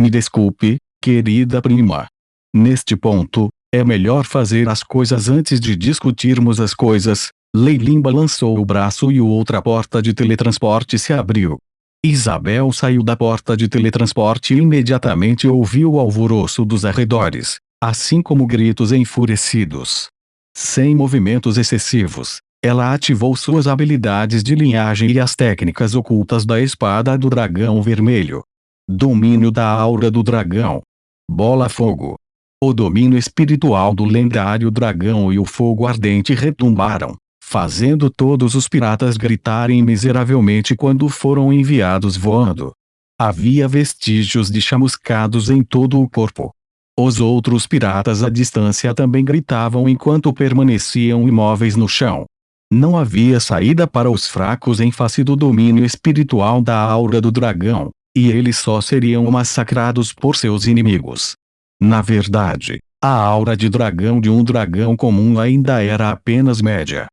Me desculpe, querida prima. Neste ponto, é melhor fazer as coisas antes de discutirmos as coisas. Leilin balançou o braço e outra porta de teletransporte se abriu. Isabel saiu da porta de teletransporte e imediatamente ouviu o alvoroço dos arredores, assim como gritos enfurecidos. Sem movimentos excessivos, ela ativou suas habilidades de linhagem e as técnicas ocultas da espada do dragão vermelho. Domínio da aura do dragão. Bola-fogo. O domínio espiritual do lendário dragão e o fogo ardente retumbaram, fazendo todos os piratas gritarem miseravelmente quando foram enviados voando. Havia vestígios de chamuscados em todo o corpo. Os outros piratas à distância também gritavam enquanto permaneciam imóveis no chão. Não havia saída para os fracos em face do domínio espiritual da aura do dragão, e eles só seriam massacrados por seus inimigos. Na verdade, a aura de dragão de um dragão comum ainda era apenas média.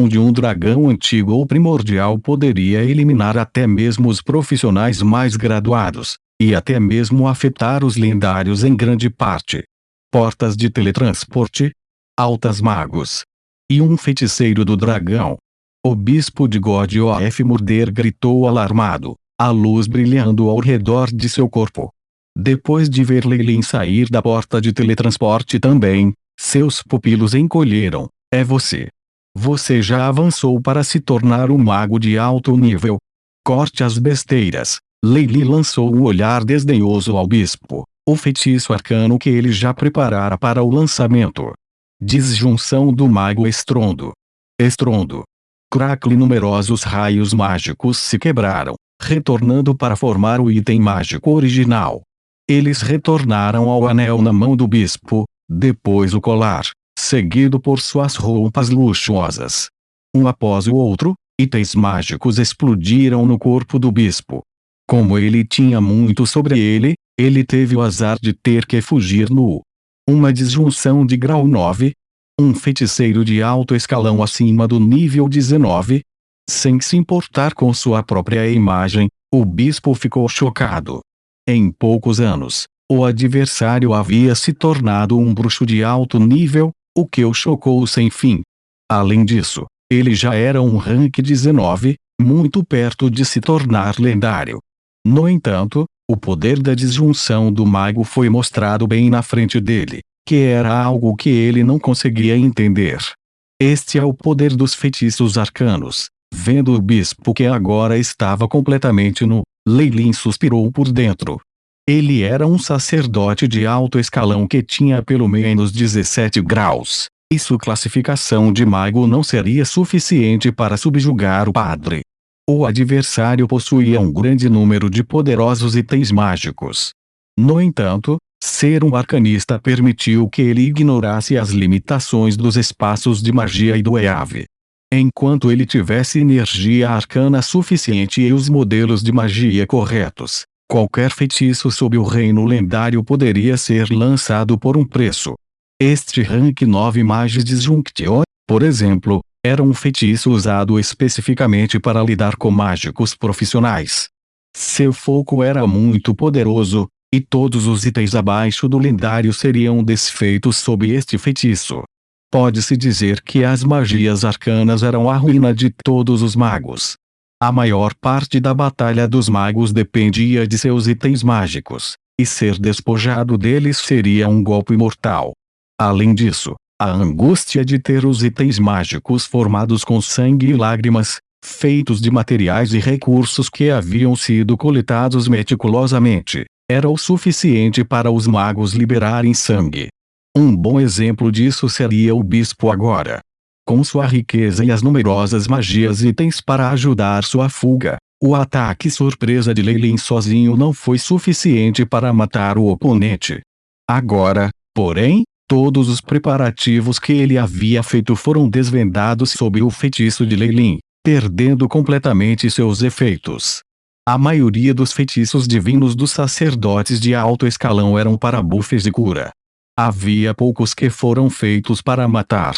De um dragão antigo ou primordial poderia eliminar até mesmo os profissionais mais graduados, e até mesmo afetar os lendários em grande parte. Portas de teletransporte, altas magos. E um feiticeiro do dragão. O bispo de God-Of Murder gritou alarmado, a luz brilhando ao redor de seu corpo. Depois de ver Leilin sair da porta de teletransporte também, seus pupilos encolheram. É você. Você já avançou para se tornar um mago de alto nível. Corte as besteiras. Leilin lançou um olhar desdenhoso ao bispo, o feitiço arcano que ele já preparara para o lançamento. Disjunção do mago estrondo. Estrondo. Crackle. Numerosos raios mágicos se quebraram, retornando para formar o item mágico original. Eles retornaram ao anel na mão do bispo, depois o colar, seguido por suas roupas luxuosas. Um após o outro, itens mágicos explodiram no corpo do bispo. Como ele tinha muito sobre ele, ele teve o azar de ter que fugir nu. Uma disjunção de grau 9. Um feiticeiro de alto escalão acima do nível 19. Sem se importar com sua própria imagem, o bispo ficou chocado. Em poucos anos, o adversário havia se tornado um bruxo de alto nível, o que o chocou sem fim. Além disso, ele já era um rank 19, muito perto de se tornar lendário. No entanto, o poder da disjunção do mago foi mostrado bem na frente dele, que era algo que ele não conseguia entender. Este é o poder dos feitiços arcanos. Vendo o bispo que agora estava completamente nu, Leilin suspirou por dentro. Ele era um sacerdote de alto escalão que tinha pelo menos 17 graus, e sua classificação de mago não seria suficiente para subjugar o padre. O adversário possuía um grande número de poderosos itens mágicos. No entanto, ser um arcanista permitiu que ele ignorasse as limitações dos espaços de magia e do EAV. Enquanto ele tivesse energia arcana suficiente e os modelos de magia corretos, qualquer feitiço sob o reino lendário poderia ser lançado por um preço. Este rank 9 Mages Disjunction, por exemplo, era um feitiço usado especificamente para lidar com mágicos profissionais. Seu foco era muito poderoso, e todos os itens abaixo do lendário seriam desfeitos sob este feitiço. Pode-se dizer que as magias arcanas eram a ruína de todos os magos. A maior parte da batalha dos magos dependia de seus itens mágicos, e ser despojado deles seria um golpe mortal. Além disso, a angústia de ter os itens mágicos formados com sangue e lágrimas, feitos de materiais e recursos que haviam sido coletados meticulosamente, era o suficiente para os magos liberarem sangue. Um bom exemplo disso seria o bispo agora. Com sua riqueza e as numerosas magias e itens para ajudar sua fuga, o ataque surpresa de Leilin sozinho não foi suficiente para matar o oponente. Agora, porém, todos os preparativos que ele havia feito foram desvendados sob o feitiço de Leilin, perdendo completamente seus efeitos. A maioria dos feitiços divinos dos sacerdotes de alto escalão eram para buffs de cura. Havia poucos que foram feitos para matar.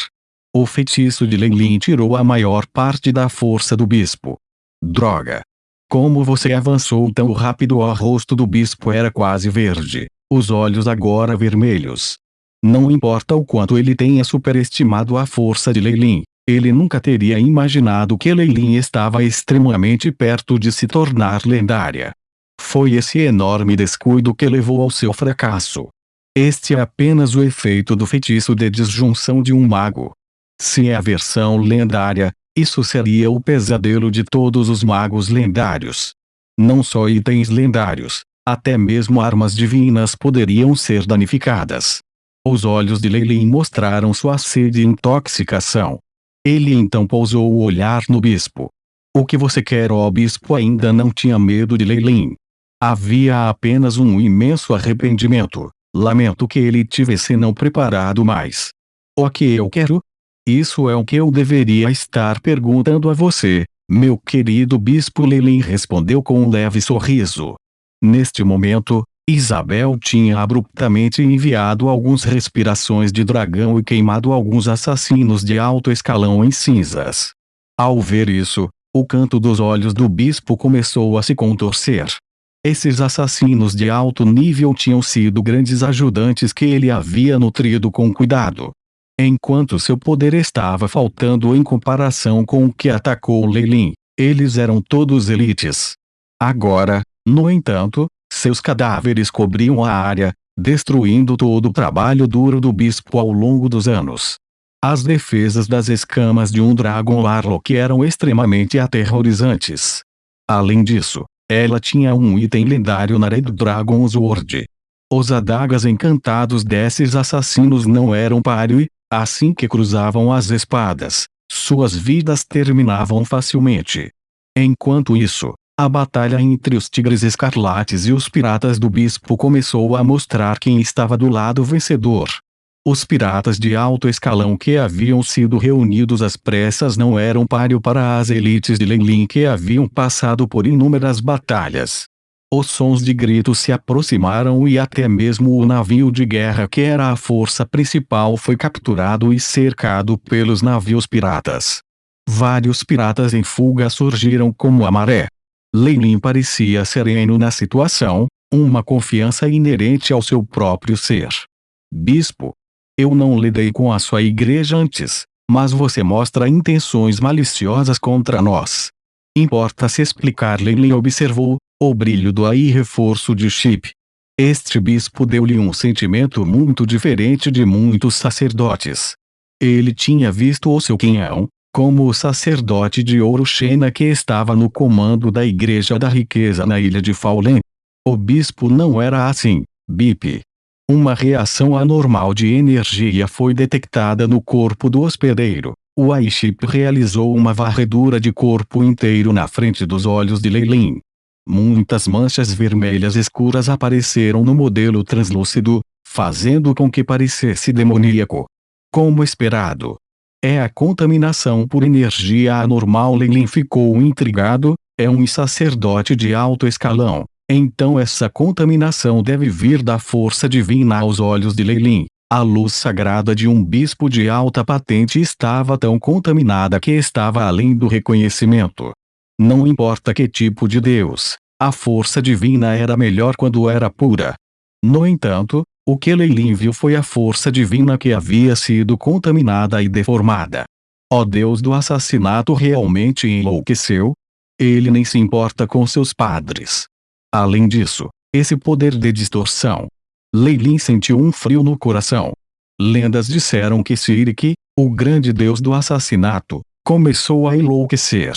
O feitiço de Leilin tirou a maior parte da força do bispo. Droga! Como você avançou tão rápido? O rosto do bispo era quase verde, os olhos agora vermelhos. Não importa o quanto ele tenha superestimado a força de Lei Lin, ele nunca teria imaginado que Lei Lin estava extremamente perto de se tornar lendária. Foi esse enorme descuido que levou ao seu fracasso. Este é apenas o efeito do feitiço de disjunção de um mago. Se é a versão lendária, isso seria o pesadelo de todos os magos lendários. Não só itens lendários, até mesmo armas divinas poderiam ser danificadas. Os olhos de Lei Lin mostraram sua sede e intoxicação. Ele então pousou o olhar no bispo. O que você quer? O bispo ainda não tinha medo de Lei Lin. Havia apenas um imenso arrependimento. Lamento que ele tivesse não preparado mais. O que eu quero? Isso é o que eu deveria estar perguntando a você, meu querido bispo. Lei Lin respondeu com um leve sorriso. Neste momento, Isabel tinha abruptamente enviado algumas respirações de dragão e queimado alguns assassinos de alto escalão em cinzas. Ao ver isso, o canto dos olhos do bispo começou a se contorcer. Esses assassinos de alto nível tinham sido grandes ajudantes que ele havia nutrido com cuidado. Enquanto seu poder estava faltando em comparação com o que atacou Lei Lin, eles eram todos elites. Agora, no entanto, seus cadáveres cobriam a área, destruindo todo o trabalho duro do bispo ao longo dos anos. As defesas das escamas de um Dragon Warlock eram extremamente aterrorizantes. Além disso, ela tinha um item lendário na Red Dragon Sword. Os adagas encantados desses assassinos não eram páreo e, assim que cruzavam as espadas, suas vidas terminavam facilmente. Enquanto isso, a batalha entre os Tigres Escarlates e os Piratas do Bispo começou a mostrar quem estava do lado vencedor. Os piratas de alto escalão que haviam sido reunidos às pressas não eram páreo para as elites de Lei Lin que haviam passado por inúmeras batalhas. Os sons de gritos se aproximaram e até mesmo o navio de guerra que era a força principal foi capturado e cercado pelos navios piratas. Vários piratas em fuga surgiram como a maré. Lei Lin parecia sereno na situação, uma confiança inerente ao seu próprio ser. Bispo, eu não lidei com a sua igreja antes, mas você mostra intenções maliciosas contra nós. Importa-se explicar. Lei Lin observou, o brilho do AI reforço de chip. Este bispo deu-lhe um sentimento muito diferente de muitos sacerdotes. Ele tinha visto o seu quinhão, como o sacerdote de ouro Shena que estava no comando da Igreja da Riqueza na ilha de Faulen. O bispo não era assim, Bip. Uma reação anormal de energia foi detectada no corpo do hospedeiro. O AI-chip realizou uma varredura de corpo inteiro na frente dos olhos de Lei Lin. Muitas manchas vermelhas escuras apareceram no modelo translúcido, fazendo com que parecesse demoníaco. Como esperado. É a contaminação por energia anormal. Lei Lin ficou intrigado, é um sacerdote de alto escalão. Então essa contaminação deve vir da força divina. Aos olhos de Lei Lin, a luz sagrada de um bispo de alta patente estava tão contaminada que estava além do reconhecimento. Não importa que tipo de Deus, a força divina era melhor quando era pura. No entanto, o que Lei Lin viu foi a força divina que havia sido contaminada e deformada. O Deus do assassinato realmente enlouqueceu? Ele nem se importa com seus padres. Além disso, esse poder de distorção. Lei Lin sentiu um frio no coração. Lendas disseram que Sirik, o grande deus do assassinato, começou a enlouquecer.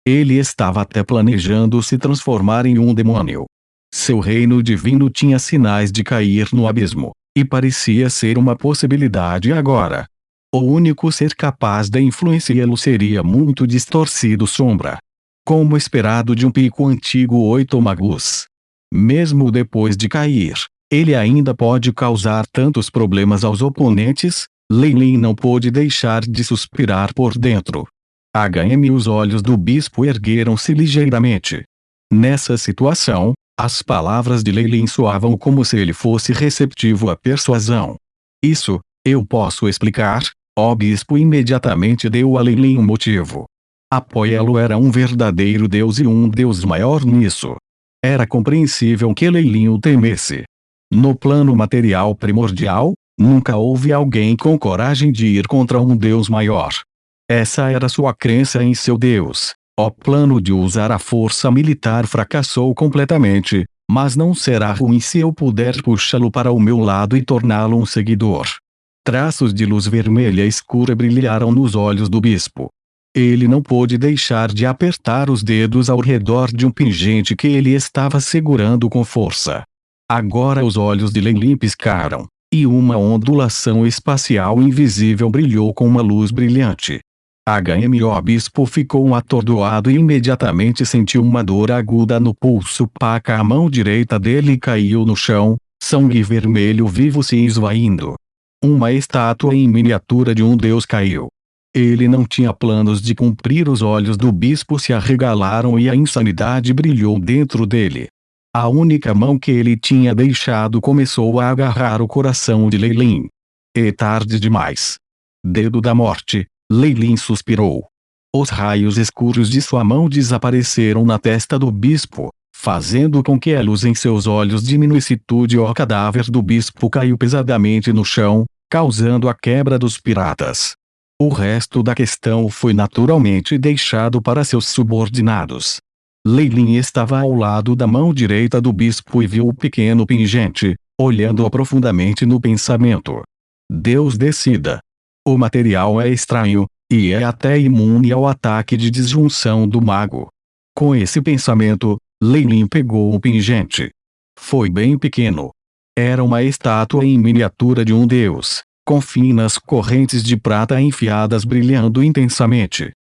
Ele estava até planejando se transformar em um demônio. Seu reino divino tinha sinais de cair no abismo, e parecia ser uma possibilidade agora. O único ser capaz de influenciá-lo seria muito distorcido. Sombra. Como esperado de um pico antigo 8 magos. Mesmo depois de cair, ele ainda pode causar tantos problemas aos oponentes. Lei Lin não pôde deixar de suspirar por dentro. Os olhos do bispo ergueram-se ligeiramente. Nessa situação, as palavras de Lei Lin soavam como se ele fosse receptivo à persuasão. Isso, eu posso explicar. O bispo imediatamente deu a Lei Lin um motivo. Apoiá-lo era um verdadeiro Deus e um Deus maior nisso. Era compreensível que Leilin o temesse. No plano material primordial, nunca houve alguém com coragem de ir contra um Deus maior. Essa era sua crença em seu Deus. O plano de usar a força militar fracassou completamente, mas não será ruim se eu puder puxá-lo para o meu lado e torná-lo um seguidor. Traços de luz vermelha escura brilharam nos olhos do bispo. Ele não pôde deixar de apertar os dedos ao redor de um pingente que ele estava segurando com força. Agora os olhos de Leilin piscaram, e uma ondulação espacial invisível brilhou com uma luz brilhante. O bispo ficou atordoado e imediatamente sentiu uma dor aguda no pulso. A mão direita dele caiu no chão, sangue vermelho vivo se esvaindo. Uma estátua em miniatura de um deus caiu. Ele não tinha planos de cumprir. Os olhos do bispo se arregalaram e a insanidade brilhou dentro dele. A única mão que ele tinha deixado começou a agarrar o coração de Leilin. É tarde demais. Dedo da morte, Leilin suspirou. Os raios escuros de sua mão desapareceram na testa do bispo, fazendo com que a luz em seus olhos diminuísse. O cadáver do bispo caiu pesadamente no chão, causando a quebra dos piratas. O resto da questão foi naturalmente deixado para seus subordinados. Leilin estava ao lado da mão direita do bispo e viu o pequeno pingente, olhando-o profundamente no pensamento. Deus decida. O material é estranho, e é até imune ao ataque de disjunção do mago. Com esse pensamento, Leilin pegou o pingente. Foi bem pequeno. Era uma estátua em miniatura de um deus, com finas correntes de prata enfiadas brilhando intensamente.